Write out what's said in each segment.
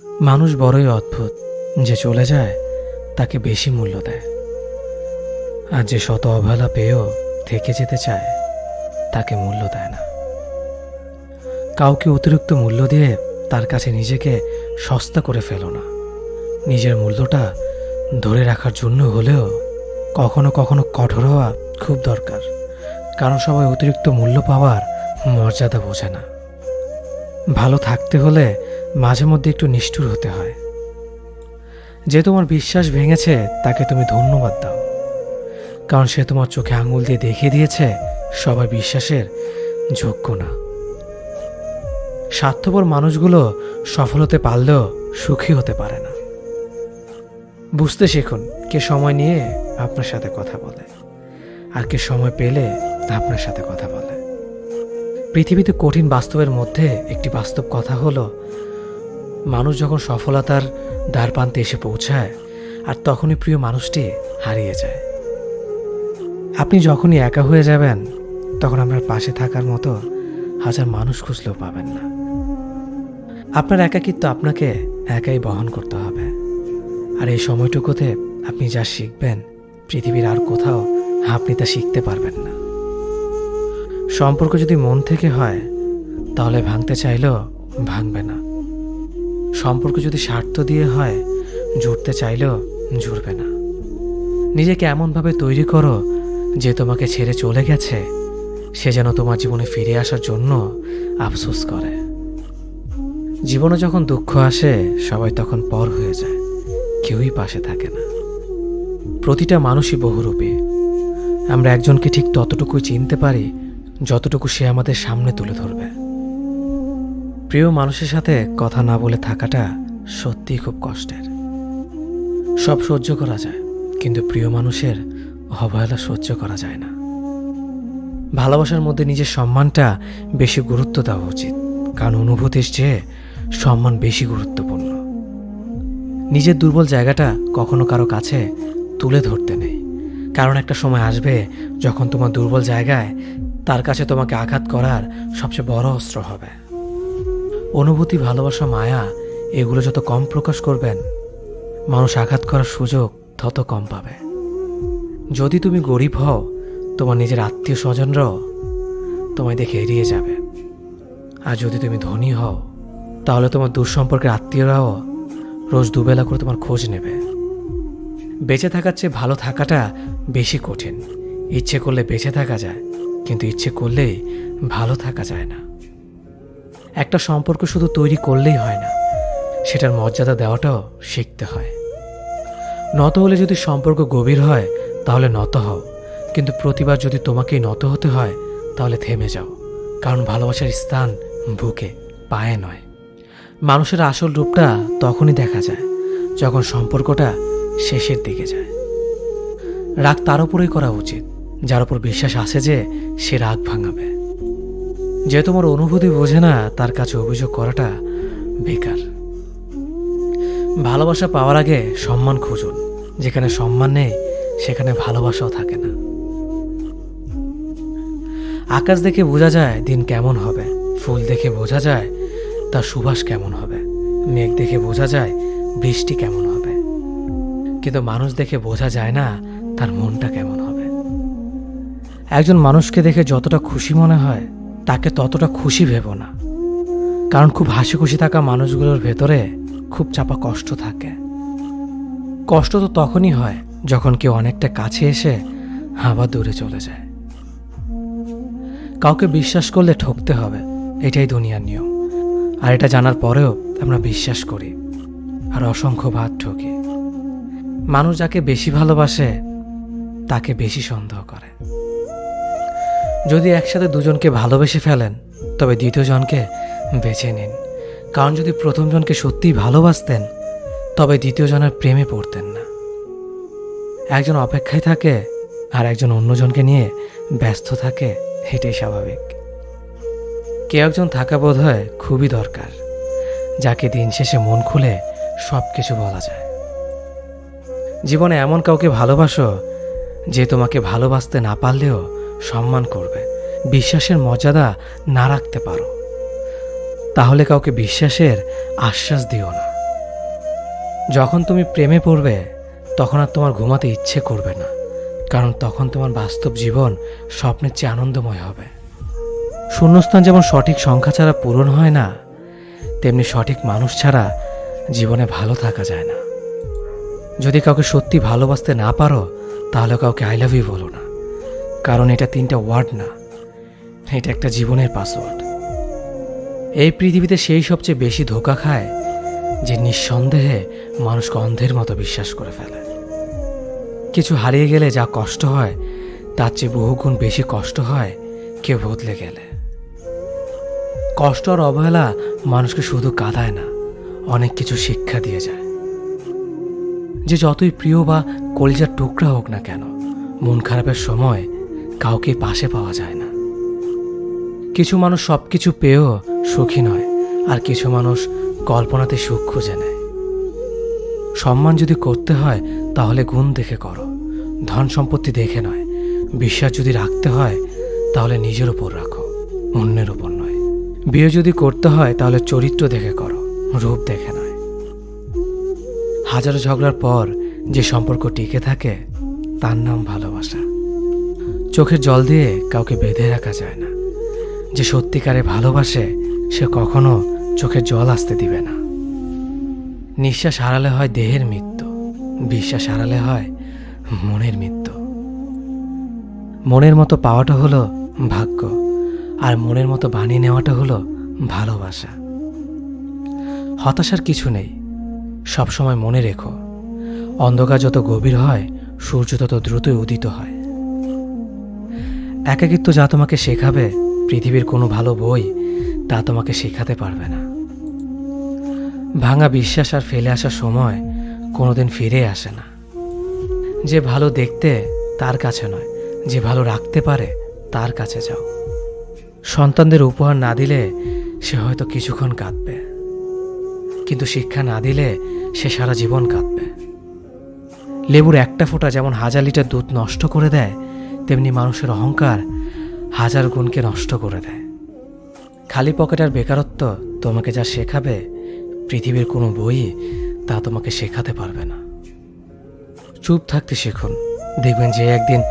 মানুষ বড়ই অদ্ভুত, যে চলে যায় তাকে বেশি মূল্য দেয়, আর যে শত অবহেলা পেয়েও থেকে যেতে চায় তাকে মূল্য দেয় না। কাউকে অতিরিক্ত মূল্য দিয়ে তার কাছে নিজেকে সস্তা করে ফেলো না। নিজের মূল্যটা ধরে রাখার জন্য হলেও কখনো কখনো কঠোর হওয়া খুব দরকার, কারণ সবাই অতিরিক্ত মূল্য পাওয়ার মর্যাদা বোঝে না। ভালো থাকতে হলে মাঝে মধ্যে একটু নিষ্ঠুর হতে হয়। যে তোমার বিশ্বাস ভেঙেছে তাকে তুমি ধন্যবাদ দাও, কারণ সে তোমার চোখে আঙুল দিয়ে দেখিয়ে দিয়েছে সবাই বিশ্বাসের যোগ্য না। স্বার্থপর মানুষগুলো সফল হতে পারলেও সুখী হতে পারে না। বুঝতে শিখুন কে সময় নিয়ে আপনার সাথে কথা বলে, আর কে সময় পেলে আপনার সাথে কথা বলে। পৃথিবীতে কঠিন বাস্তবের মধ্যে একটি বাস্তব কথা হলো, মানুষ যখন সফলতার দ্বারপ্রান্তে এসে পৌঁছায় আর তখনই প্রিয় মানুষটি হারিয়ে যায়। আপনি যখনই একা হয়ে যাবেন তখন আপনার পাশে থাকার মতো হাজার মানুষ খুঁজলেও পাবেন না। আপনার একাকিত্ব আপনাকে একাই বহন করতে হবে, আর এই সময়টুকুতে আপনি যা শিখবেন পৃথিবীর আর কোথাও আপনি তা শিখতে পারবেন না। সম্পর্ক যদি মন থেকে হয় তাহলে ভাঙতে চাইলেও ভাঙবে না। সম্পর্ক যদি স্বার্থ দিয়ে হয় জুড়তে চাইলেও জুড়বে না। নিজেকে এমনভাবে তৈরি করো যে তোমাকে ছেড়ে চলে গেছে সে যেন তোমার জীবনে ফিরে আসার জন্য আফসোস করে। জীবনে যখন দুঃখ আসে সবাই তখন পর হয়ে যায়, কেউই পাশে থাকে না। প্রতিটা মানুষই বহুরূপী। আমরা একজনকে ঠিক ততটুকুই চিনতে পারি যতটুকু সে আমাদের সামনে তুলে ধরবে। প্রিয় মানুষের সাথে কথা না বলে থাকাটা সত্যিই খুব কষ্টের। সব সহ্য করা যায়, কিন্তু প্রিয় মানুষের অবহেলা সহ্য করা যায় না। ভালোবাসার মধ্যে নিজের সম্মানটা বেশি গুরুত্ব দেওয়া উচিত, কারণ অনুভূতির চেয়ে সম্মান বেশি গুরুত্বপূর্ণ। নিজের দুর্বল জায়গাটা কখনো কারো কাছে তুলে ধরতে নেই, কারণ একটা সময় আসবে যখন তোমার দুর্বল জায়গায় তার কাছে তোমাকে আঘাত করার সবচেয়ে বড় অস্ত্র হবে। অনুভূতি, ভালোবাসা, মায়া এগুলো যত কম প্রকাশ করবেন মানুষ আঘাত করার সুযোগ তত কম পাবে। যদি তুমি গরিব হও তোমার নিজের আত্মীয় স্বজনরাও তোমায় দেখে এড়িয়ে যাবে, আর যদি তুমি ধনী হও তাহলে তোমার দূর সম্পর্কের আত্মীয়রাও রোজ দুবেলা করে তোমার খোঁজ নেবে। বেঁচে থাকার চেয়ে ভালো থাকাটা বেশি কঠিন। ইচ্ছে করলে বেঁচে থাকা যায়, কিন্তু ইচ্ছে করলেই ভালো থাকা যায় না। একটা সম্পর্ক শুধু তৈরি করলেই হয় না, সেটার মর্যাদা দেওয়াটাও শিখতে হয়। নত হলে যদি সম্পর্ক গভীর হয় তাহলে নত হও, কিন্তু প্রতিবার যদি তোমাকেই নত হতে হয় তাহলে থেমে যাও, কারণ ভালোবাসার স্থান বুকে, পায়ে নয়। মানুষের আসল রূপটা তখনই দেখা যায় যখন সম্পর্কটা শেষের দিকে যায়। রাগ তার উপরেই করা উচিত যার উপর বিশ্বাস আছে যে সে রাগ ভাঙাবে। যে তোমার অনুভূতি বোঝে না তার কাছে অভিযোগ করাটা বেকার। ভালোবাসা পাওয়ার আগে সম্মান খুঁজুন, যেখানে সম্মান নেই সেখানে ভালোবাসাও থাকে না। আকাশ দেখে বোঝা যায় দিন কেমন হবে, ফুল দেখে বোঝা যায় তার সুবাস কেমন হবে, মেঘ দেখে বোঝা যায় বৃষ্টি কেমন হবে, কিন্তু মানুষ দেখে বোঝা যায় না তার মনটা কেমন হবে। একজন মানুষকে দেখে যতটা খুশি মনে হয় তাকে ততটা খুশি ভেবো না, কারণ খুব হাসি খুশি থাকা মানুষগুলোর ভেতরে খুব চাপা কষ্ট থাকে। কষ্ট তো তখনই হয় যখন কেউ অনেকটা কাছে এসে আবার দূরে চলে যায়। কাউকে বিশ্বাস করলে ঠকতে হবে, এটাই দুনিয়ার নিয়ম। আর এটা জানার পরেও আমরা বিশ্বাস করি আর অসংখ্য বার ঠকি। মানুষ যাকে বেশি ভালোবাসে তাকে বেশি সন্দেহ করে। যদি একসাথে দুজনকে ভালোবেসে ফেলেন তবে দ্বিতীয় জনকে বেছে নিন, কারণ যদি প্রথম জনকে সত্যিই ভালোবাসতেন তবে দ্বিতীয় জনের প্রেমে পড়তেন না। একজন অপেক্ষায় থাকে আর একজন অন্যজনকে নিয়ে ব্যস্ত থাকে, এটাই স্বাভাবিক। কেউ একজন থাকা বোধ হয় খুবই দরকার, যাকে দিন শেষে মন খুলে সব কিছু বলা যায়। জীবনে এমন কাউকে ভালোবাসো যে তোমাকে ভালোবাসতে না পারলেও সম্মান করবে, বিশ্বাসের মর্যাদা না রাখতে পারো তাহলে কাউকে বিশ্বাসের আশ্বাস দিও না, যখন তুমি প্রেমে পড়বে তখন আর তোমার ঘুমাতে ইচ্ছে করবে না, কারণ তখন তোমার বাস্তব জীবন স্বপ্নের চেয়ে আনন্দময় হবে। শূন্যস্থান যেমন সঠিক সংখ্যা ছাড়া পূরণ হয় না, তেমনি সঠিক মানুষ ছাড়া জীবনে ভালো থাকা যায় না। যদি কাউকে সত্যি ভালোবাসতে না পারো, তাহলে কাউকে আই লাভ ইউ বলো না, কারণ এটা 3টা ওয়ার্ড না, এটা একটা জীবনের পাসওয়ার্ড। এই পৃথিবীতে সেই সবচেয়ে বেশি ধোঁকা খায় যে নিঃসন্দেহে মানুষকে অন্ধের মতো বিশ্বাস করে ফেলে। কিছু হারিয়ে গেলে যা কষ্ট হয় তার চেয়ে বহুগুণ বেশি কষ্ট হয় কেউ বদলে গেলে। কষ্ট আর অবহেলা মানুষকে শুধু কাঁদায় না, অনেক কিছু শিক্ষা দিয়ে যায়। যে যতই প্রিয় বা কলিজার টুকরা হোক না কেন, মন খারাপের সময় কাউকে পাশে পাওয়া যায় না। কিছু মানুষ সব কিছু পেয়েও সুখী নয়, আর কিছু মানুষ কল্পনাতে সুখ খুঁজে নেয়। সম্মান যদি করতে হয় তাহলে গুণ দেখে করো, ধন সম্পত্তি দেখে নয়। বিশ্বাস যদি রাখতে হয় তাহলে নিজের ওপর রাখো, অন্যের ওপর নয়। বিয়ে যদি করতে হয় তাহলে চরিত্র দেখে করো, রূপ দেখে নয়। হাজারো ঝগড়ার পর যে সম্পর্ক টিকে থাকে তার নাম ভালোবাসা। চোখের জল দিয়ে কাউকে বেঁধে রাখা যায় না। যে সত্যিকারে ভালোবাসে সে কখনো চোখের জল আসতে দিবে না। নিঃশ্বাস হারালে হয় দেহের মৃত্যু, বিশ্বাস হারালে হয় মনের মৃত্যু। মনের মতো পাওয়াটা হলো ভাগ্য, আর মনের মতো বানিয়ে নেওয়াটা হলো ভালোবাসা। হতাশার কিছু নেই, সবসময় মনে রেখো, অন্ধকার যত গভীর হয় সূর্য তত দ্রুতই উদিত হয়। একাকিত্ব যা তোমাকে শেখাবে পৃথিবীর কোনো ভালো বই তা তোমাকে শেখাতে পারবে না। ভাঙা বিশ্বাস আর ফেলে আসার সময় কোনোদিন ফিরে আসে না। যে ভালো দেখতে তার কাছে নয়, যে ভালো রাখতে পারে তার কাছে যাও। সন্তানদের উপহার না দিলে সে হয়তো কিছুক্ষণ কাঁদবে, কিন্তু শিক্ষা না দিলে সে সারা জীবন কাঁদবে। লেবুর একটা ফোঁটা যেমন 1000 লিটার দুধ নষ্ট করে দেয়, তেমনি মানুষের অহংকার 1000 গুণকে নষ্ট করে দেয়। খালি পকেট আর বেকারত্ব তোমাকে যা শেখাবে পৃথিবীর কোনো বই তা তোমাকে শেখাতে পারবে না। চুপ থাকতে শিখুন, দেখবেন যে একদিন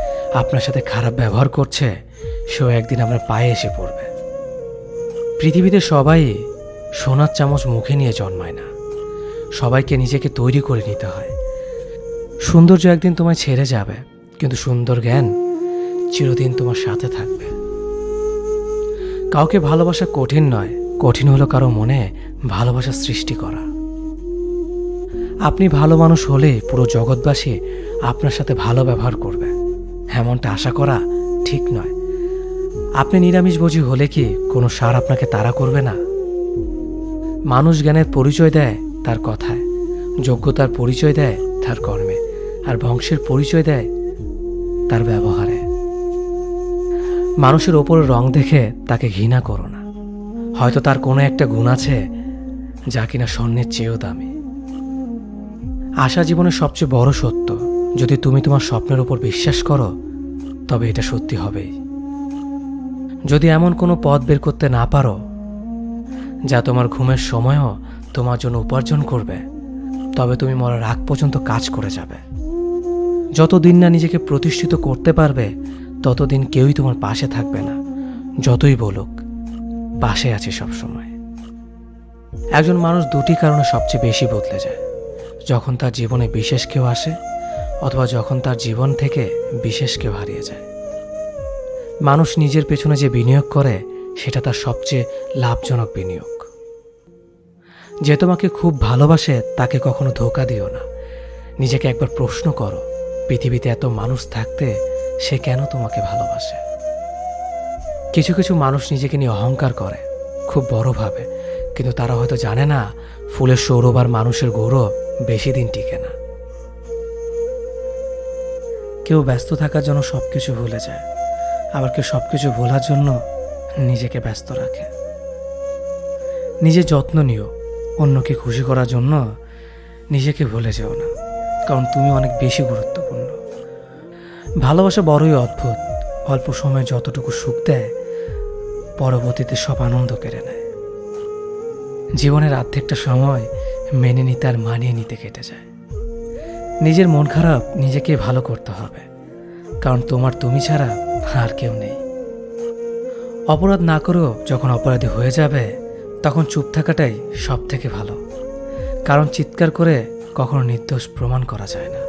আপনার সাথে খারাপ ব্যবহার করছে সেও একদিন আপনার পায়ে এসে পড়বে। পৃথিবীতে সবাই সোনার চামচ মুখে নিয়ে জন্মায় না, সবাইকে নিজেকে তৈরি করে নিতে হয়। সৌন্দর্য একদিন তোমায় ছেড়ে যাবে, কিন্তু সুন্দর জ্ঞান চিরদিন তোমার সাথে থাকবে। কাউকে ভালোবাসা কঠিন নয়, কঠিন হলো কারো মনে ভালোবাসা সৃষ্টি করা। আপনি ভালো মানুষ হলে পুরো জগৎবাসী আপনার সাথে ভালো ব্যবহার করবে, এমনটা আশা করা ঠিক নয়। আপনি নিরামিষভোজী হলে কি কোনো সার আপনাকে তাড়া করবে না? মানুষ জ্ঞানের পরিচয় দেয় তার কথায়, যোগ্যতার পরিচয় দেয় তার কর্মে, আর বংশের পরিচয় দেয় তার ব্যবহারে। মানুষের ওপরের রং দেখে তাকে ঘৃণা করো না, হয়তো তার কোনো একটা গুণ আছে যা কিনা স্বর্ণের চেয়েও দামি। আশা জীবনের সবচেয়ে বড় সত্য। যদি তুমি তোমার স্বপ্নের উপর বিশ্বাস করো তবে এটা সত্যি হবেই। যদি এমন কোনো পথ বের করতে না পারো যা তোমার ঘুমের সময়ও তোমার জন্য উপার্জন করবে, তবে তুমি মরার আগ পর্যন্ত কাজ করে যাবে। যতদিন না নিজেকে প্রতিষ্ঠিত করতে পারবে ততদিন কেউই তোমার পাশে থাকবে না, যতই বলুক পাশে আছে সবসময়। একজন মানুষ দুটি কারণে সবচেয়ে বেশি বদলে যায়: যখন তার জীবনে বিশেষ কেউ আসে, অথবা যখন তার জীবন থেকে বিশেষ কেউ হারিয়ে যায়। মানুষ নিজের পেছনে যে বিনিয়োগ করে সেটা তার সবচেয়ে লাভজনক বিনিয়োগ। যে তোমাকে খুব ভালোবাসে তাকে কখনো ধোঁকা দিও না। নিজেকে একবার প্রশ্ন করো, পৃথিবীতে এত মানুষ থাকতে সে কেন তোমাকে ভালোবাসে? কিছু কিছু মানুষ নিজেকে নিয়ে অহংকার করে, খুব বড় ভাবে, কিন্তু তারা হয়তো জানে না ফুলের সৌরভ আর মানুষের গৌরব বেশি দিন টিকে না। কেউ ব্যস্ত থাকার জন্য সবকিছু ভুলে যায়, আবার কেউ সবকিছু ভোলার জন্য নিজেকে ব্যস্ত রাখে। নিজের যত্ন নিও, অন্যকে খুশি করার জন্য নিজেকে ভুলে যেও না, কারণ তুমি অনেক বেশি গুরুত্বপূর্ণ। ভালোবাসা বড়ই অদ্ভুত, অল্প সময়ে যতটুকু সুখ দেয় পরবর্তীতে সব আনন্দ কেড়ে নেয়। জীবনের অর্ধেকটা সময় মেনে নিতে আর মানিয়ে নিতে কেটে যায়। নিজের মন খারাপ নিজেকে ভালো করতে হবে, কারণ তোমার তুমি ছাড়া আর কেউ নেই। অপরাধ না করেও যখন অপরাধী হয়ে যাবে, তখন চুপ থাকাটাই সব থেকে ভালো, কারণ চিৎকার করে কখনো নির্দোষ প্রমাণ করা যায় না।